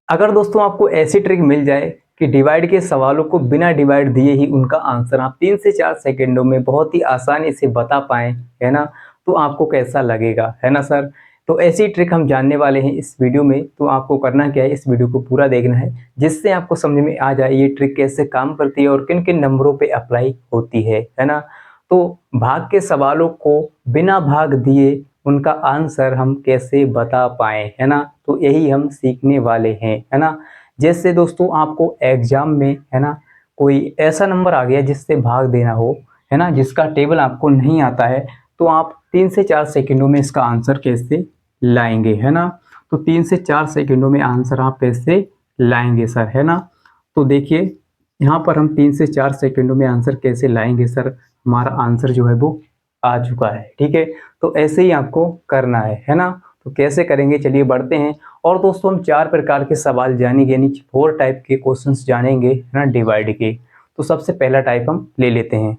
अगर दोस्तों आपको ऐसी ट्रिक मिल जाए कि डिवाइड के सवालों को बिना डिवाइड दिए ही उनका आंसर आप 3 से 4 सेकंडों में बहुत ही आसानी से बता पाएँ, है ना? तो आपको कैसा लगेगा, है ना सर? तो ऐसी ट्रिक हम जानने वाले हैं इस वीडियो में, तो आपको करना क्या है, इस वीडियो को पूरा देखना है, जिससे आपको समझ में आ जाए ये ट्रिक कैसे काम करती है और किन-किन नंबरों पे अप्लाई होती है ना? तो भाग के सवालों को बिना भाग दिए उनका आंसर हम कैसे बता पाएँ, है ना? तो यही हम सीखने वाले हैं, है ना? जैसे दोस्तों आपको एग्ज़ाम में, है ना, कोई ऐसा नंबर आ गया जिससे भाग देना हो, है ना, जिसका टेबल आपको नहीं आता है, तो आप 3 से 4 सेकंडों में इसका आंसर कैसे लाएँगे, है ना? तो 3 से 4 सेकंडों में आंसर आप कैसे लाएँगे सर, है ना? तो देखिए, यहाँ पर हम 3 से 4 सेकंडों में आंसर कैसे लाएँगे सर, हमारा आंसर जो है वो आ चुका है, ठीक है? तो ऐसे ही आपको करना है ना? तो कैसे करेंगे चलिए बढ़ते हैं। और दोस्तों हम 4 प्रकार के सवाल जानेंगे, यानी 4 टाइप के क्वेश्चंस जानेंगे, है ना, डिवाइड के। तो सबसे पहला टाइप हम ले लेते हैं।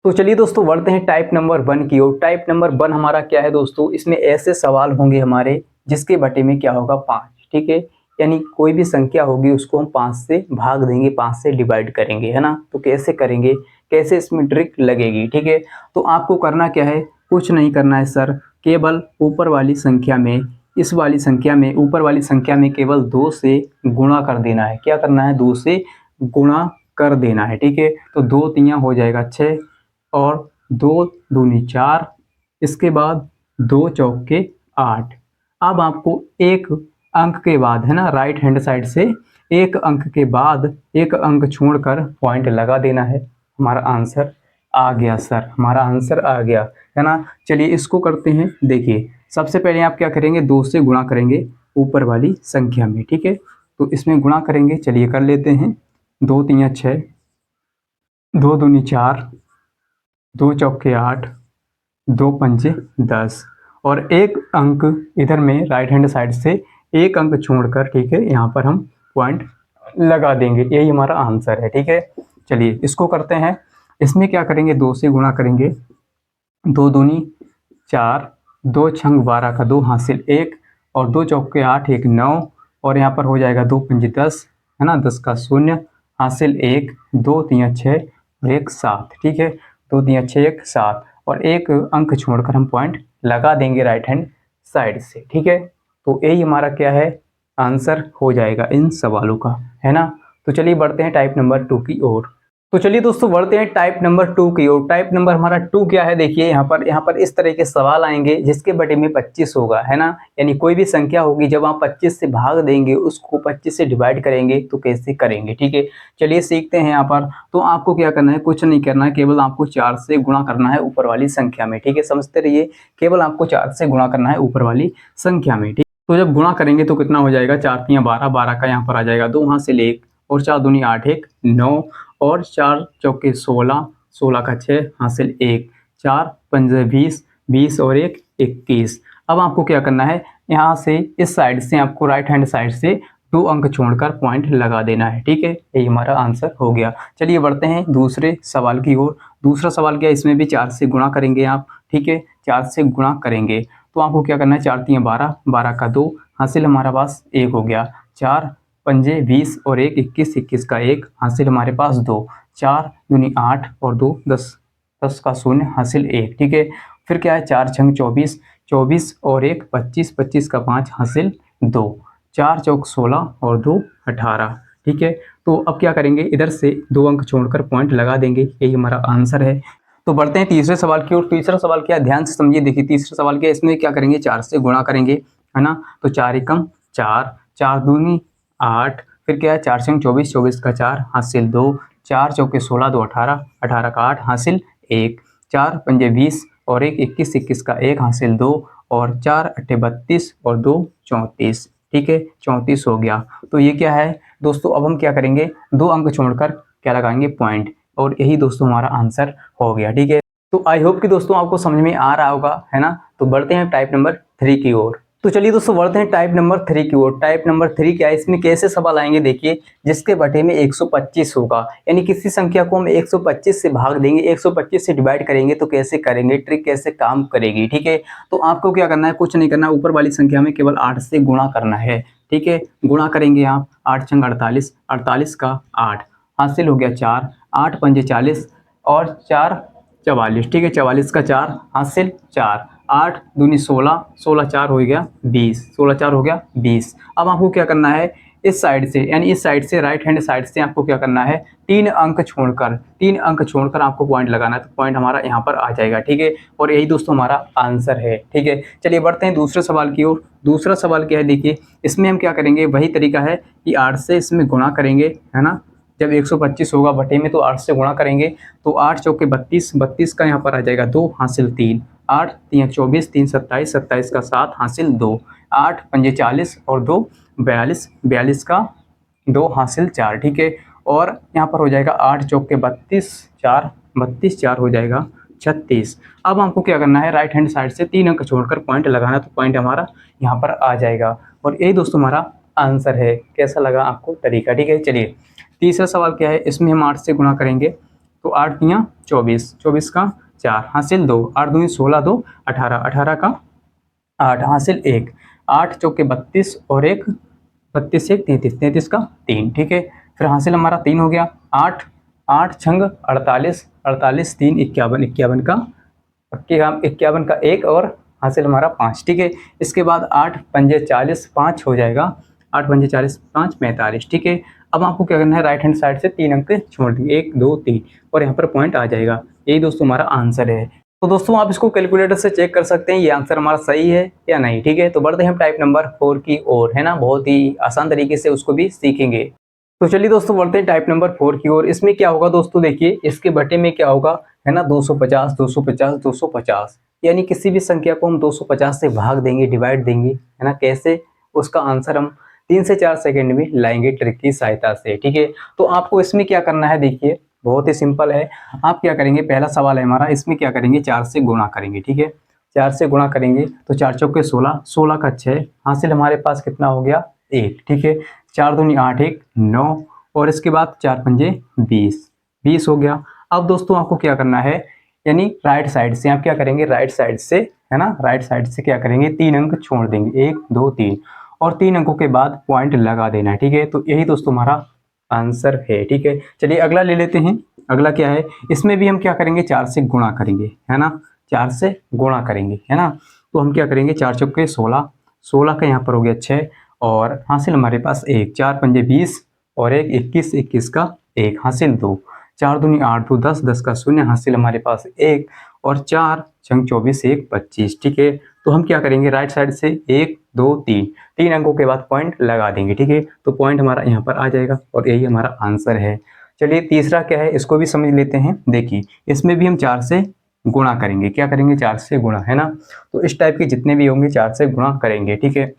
तो चलिए दोस्तों बढ़ते हैं टाइप नंबर 1 की ओर। टाइप नंबर 1 हमारा क्या है दोस्तों, इसमें ऐसे सवाल होंगे हमारे जिसके बटे में क्या होगा 5, ठीक है? यानी कोई भी संख्या होगी उसको हम 5 से भाग देंगे, 5 से डिवाइड करेंगे, है ना? तो कैसे करेंगे, कैसे इसमें ट्रिक लगेगी, ठीक है? तो आपको करना क्या है, कुछ नहीं करना है सर, केवल ऊपर वाली संख्या में, इस वाली संख्या में, ऊपर वाली संख्या में केवल 2 से गुणा कर देना है। क्या करना है, 2 से गुणा कर देना है, ठीक है? तो 2 तियाँ हो जाएगा 6 और 2 दूनी 4, इसके बाद 2 चौके 8। अब आपको एक अंक के बाद, है ना, राइट हैंड साइड से एक अंक के बाद एक अंक छोड़कर पॉइंट लगा देना है। हमारा आंसर आ गया सर, हमारा आंसर आ गया, है ना? चलिए इसको करते हैं। देखिए सबसे पहले आप क्या करेंगे, 2 से गुणा करेंगे ऊपर वाली संख्या में, ठीक है? तो इसमें गुणा करेंगे, चलिए कर लेते हैं। 2 तियाँ 6, 2 दूनी 4, 2 चौके 8, 2 पंजे 10 और एक अंक इधर में राइट हैंड साइड से एक अंक छोड़कर, ठीक है, यहाँ पर हम पॉइंट लगा देंगे। यही हमारा आंसर है, ठीक है? चलिए इसको करते हैं। इसमें क्या करेंगे, 2 से गुणा करेंगे, 2 दूनी 4, 2 छंग 12 का 2 हासिल 1 और 2 चौके 8, 1 9 और यहाँ पर हो जाएगा 2 पंजे 10, है ना, 10 का शून्य हासिल 1, 2 तियाँ 6 और 1 7, ठीक है? 2 तियाँ 6 1 7 और एक अंक छोड़कर हम पॉइंट लगा देंगे राइट हैंड साइड से, ठीक है? तो यही हमारा क्या है, आंसर हो जाएगा इन सवालों का, है ना? तो चलिए बढ़ते हैं टाइप नंबर 2 की ओर। तो चलिए दोस्तों बढ़ते हैं टाइप नंबर 2 की ओर। टाइप नंबर हमारा 2 क्या है, देखिए यहाँ पर इस तरह के सवाल आएंगे जिसके बटे में 25 होगा, है ना? यानी कोई भी संख्या होगी, जब आप 25 से भाग देंगे, उसको 25 से डिवाइड करेंगे, तो कैसे करेंगे, ठीक है? चलिए सीखते हैं यहाँ पर। तो आपको क्या करना है, कुछ नहीं करना है, केवल आपको 4 से गुणा करना है ऊपर वाली संख्या में, ठीक है? समझते रहिए, केवल आपको 4 से गुणा करना है ऊपर वाली संख्या में, ठीक? तो जब गुणा करेंगे तो कितना हो जाएगा, 4 तियाँ 12, 12 का यहाँ पर आ जाएगा 2 हासिल 1 और 4 दूनी 8, 1 9 और 4 चौके 16, 16 का 6 हासिल 1, 4 पंजे 20, 20 और 1 21। अब आपको क्या करना है, यहाँ से इस साइड से आपको राइट हैंड साइड से 2 अंक छोड़कर पॉइंट लगा देना है, ठीक है? यही हमारा आंसर हो गया। चलिए बढ़ते हैं दूसरे सवाल की ओर। दूसरा सवाल क्या है, इसमें भी 4 से गुणा करेंगे आप, ठीक है? 4 से गुणा करेंगे तो आपको क्या करना है, 4 तियाँ 12, 12 का 2 हासिल हमारा पास 1 हो गया, 4 पंजे 20 और 1 21, 21 का 1 हासिल हमारे पास 2, 4 दूनी 8 और 2 10, 10 का शून्य हासिल 1, ठीक है? फिर क्या है, 4 छंग 24, 24 और 1 25, 25 का 5 हासिल 2, 4 चौक 16 और 2 18, ठीक है? तो अब क्या करेंगे, इधर से 2 अंक छोड़कर पॉइंट लगा देंगे, यही हमारा आंसर है। तो बढ़ते हैं तीसरे सवाल की ओर। तीसरा सवाल क्या है, ध्यान से समझिए। देखिए तीसरा सवाल क्या है, इसमें क्या करेंगे, 4 से गुणा करेंगे, है ना? तो 4 एकम 4, 4 दूनी 8, फिर क्या है, 4 छंग 24, 24 का 4 हासिल 2, 4 चौके 16, 2 18, 18 का 8 हासिल 1, 4 पंजे 20 और 1 21, 21 का 1 हासिल 2 और 4 अट्ठे 32 और 2 34, ठीक है? 34 हो गया। तो ये क्या है दोस्तों, अब हम क्या करेंगे, 2 अंक छोड़कर क्या लगाएंगे, पॉइंट, और यही दोस्तों हमारा आंसर हो गया, ठीक है? तो आई होप कि दोस्तों आपको समझ में आ रहा होगा, है ना? तो बढ़ते हैं टाइप नंबर 3 की ओर। तो चलिए दोस्तों बढ़ते हैं टाइप नंबर 3 की ओर। टाइप नंबर 3 क्या है, इसमें कैसे सवाल आएंगे, देखिए, जिसके बटे में 125 होगा, यानी किसी संख्या को हम 125 से भाग देंगे, 125 से डिवाइड करेंगे, तो कैसे करेंगे, ट्रिक कैसे काम करेगी, ठीक है? तो आपको क्या करना है, कुछ नहीं करना, ऊपर वाली संख्या में केवल 8 से गुणा करना है। ठीक है। गुणा करेंगे आप 8 छंग 48, 48 का 8 हासिल हो गया 4, 8 पंजे 40 और 4 44, ठीक है। 44 का 4 हासिल 4, 8 दूनी 16, 16 4 हो गया 20, 16 4 हो गया 20। अब आपको क्या करना है, इस साइड से यानी इस साइड से राइट हैंड साइड से आपको क्या करना है, 3 अंक छोड़कर आपको पॉइंट लगाना है। तो पॉइंट हमारा यहाँ पर आ जाएगा, ठीक है। और यही दोस्तों हमारा आंसर है, ठीक है। चलिए बढ़ते हैं दूसरे सवाल की ओर। दूसरा सवाल क्या है, देखिए इसमें हम क्या करेंगे, वही तरीका है कि 8 से इसमें गुणा करेंगे, है ना। जब 125 होगा बटे में तो 8 से गुणा करेंगे, तो 8 चौके 32, 32 का यहाँ पर आ जाएगा 2 हासिल 3, 8 3 24, 3 27, 27 का 7 हासिल 2, 8 पंजे 40 और 2 42, 42 का 2 हासिल 4, ठीक है। और यहाँ पर हो जाएगा 8 चौके 32, 4 32 4 हो जाएगा 36। अब हमको क्या करना है, राइट हैंड साइड से 3 अंक छोड़कर पॉइंट लगाना, तो पॉइंट हमारा यहाँ पर आ जाएगा। और यही दोस्तों हमारा आंसर है। कैसा लगा आपको तरीका, ठीक है। चलिए तीसरा सवाल क्या है, इसमें हम 8 से गुणा करेंगे, तो 8 तियाँ 24, 24 का 4 हासिल 2, 8 दूनी 16, 2 18, 18 का 8 हासिल 1, 8 चौके 32 और 1 32 से 33, 33 का 3, ठीक है। फिर हासिल हमारा 3 हो गया, 8 8 छंग 48, 48 3 51, 51 का 51 का 1 और हासिल हमारा 5, ठीक है। इसके बाद 8 पंजे 40, 5 हो जाएगा, 8 पंजे 40 5 45, ठीक है। अब आपको क्या करना है, राइट हैंड साइड से 3 अंक छोड़ दिए, 1 2 3 और यहाँ पर पॉइंट आ जाएगा। यही दोस्तों हमारा आंसर है। तो दोस्तों आप इसको कैलकुलेटर से चेक कर सकते हैं ये आंसर हमारा सही है या नहीं, ठीक है। तो बढ़ते हैं हम टाइप नंबर 4 की ओर, है ना। बहुत ही आसान तरीके से उसको भी सीखेंगे। तो चलिए दोस्तों बढ़ते हैं टाइप नंबर 4 की ओर। इसमें क्या होगा दोस्तों, देखिए इसके बटे में क्या होगा, है ना, 250 250 250, यानी किसी भी संख्या को हम 250 से भाग देंगे, डिवाइड देंगे, है ना। कैसे, उसका आंसर हम 3 से 4 सेकंड में लाएंगे ट्रिक की सहायता से, ठीक है। तो आपको इसमें क्या करना है, देखिए बहुत ही सिंपल है। आप क्या करेंगे, पहला सवाल है हमारा, इसमें क्या करेंगे, 4 से गुणा करेंगे, ठीक है। 4 से गुणा करेंगे तो 4 चौके 16, 16 का 6 हासिल हमारे पास कितना हो गया 1, ठीक है। 4 दूनी 8 1 9 और इसके बाद 4 पंजे 20, 20 हो गया। अब दोस्तों आपको क्या करना है, यानी राइट साइड से आप क्या करेंगे, राइट साइड से, है ना, राइट साइड से क्या करेंगे, 3 अंक छोड़ देंगे, 1 2 3 और 3 अंकों के बाद पॉइंट लगा देना है, ठीक है। तो यही दोस्तों हमारा आंसर है, ठीक है। चलिए अगला ले लेते हैं। अगला क्या है, इसमें भी हम क्या करेंगे, 4 से गुणा करेंगे, है ना। 4 से गुणा करेंगे, है ना। तो हम क्या करेंगे, 4 चौके 16, 16 का यहाँ पर हो गया 6 और हासिल हमारे पास 1, 4 पंजे 20 और 1 21, 21 का 1 हासिल 2, 4 दूनी 8 2 10, 10 का 0 हासिल हमारे पास 1 और 4 छंग 24 1 25, ठीक है। तो हम क्या करेंगे, राइट साइड से 1 2 3 3 अंकों के बाद पॉइंट लगा देंगे, ठीक है। तो पॉइंट हमारा यहाँ पर आ जाएगा और यही हमारा आंसर है। चलिए तीसरा क्या है, इसको भी समझ लेते हैं। देखिए इसमें भी हम 4 से गुणा करेंगे, क्या करेंगे, 4 से गुणा, है ना। तो इस टाइप के जितने भी होंगे 4 से गुणा करेंगे, ठीक है।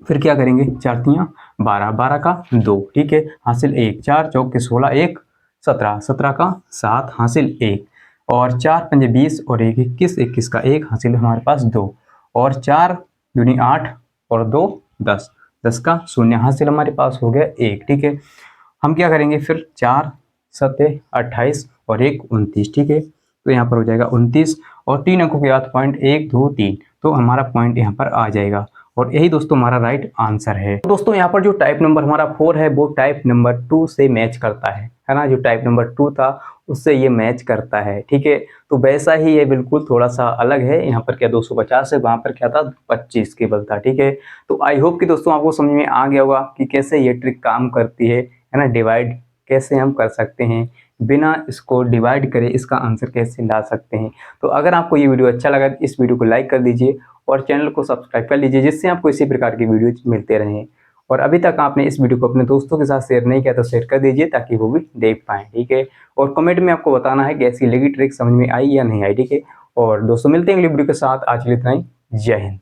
फिर क्या करेंगे, 4 तियाँ 12, 12 का 2, ठीक है, हासिल 1, 4 चौक के 16 1 17, 17 का 7 हासिल 1 और 4 पंजे 20 और 1 21, 21 का 1 हासिल हमारे पास 2 और 4 दूनी 8 और 2 10, 10 का 0 हासिल हमारे पास हो गया 1, ठीक है। हम क्या करेंगे फिर, 4 7 28 और 1 29, ठीक है। तो यहाँ पर हो जाएगा 29 और 3 अंकों के बाद पॉइंट 1 2 3, तो हमारा पॉइंट यहाँ पर आ जाएगा और यही दोस्तों हमारा राइट आंसर है। तो दोस्तों यहाँ पर जो टाइप नंबर हमारा 4 है वो टाइप नंबर 2 से मैच करता है ना। जो टाइप नंबर 2 था उससे ये मैच करता है, ठीक है। तो वैसा ही ये बिल्कुल थोड़ा सा अलग है। यहाँ पर क्या 250 है, वहाँ पर क्या था 25 केवल था, ठीक है। तो आई होप कि दोस्तों आपको समझ में आ गया होगा कि कैसे ये ट्रिक काम करती है ना। डिवाइड कैसे हम कर सकते हैं, बिना इसको डिवाइड करे इसका आंसर कैसे ला सकते हैं। तो अगर आपको ये वीडियो अच्छा लगा तो इस वीडियो को लाइक कर दीजिए और चैनल को सब्सक्राइब कर लीजिए, जिससे आपको इसी प्रकार की वीडियो मिलते रहें। और अभी तक आपने इस वीडियो को अपने दोस्तों के साथ शेयर नहीं किया तो शेयर कर दीजिए ताकि वो भी देख पाएँ, ठीक है। और कमेंट में आपको बताना है कि ऐसी लगी ट्रिक समझ में आई या नहीं आई, ठीक है। और दोस्तों मिलते हैं अगली वीडियो के साथ, आज के लिए इतना ही। जय हिंद।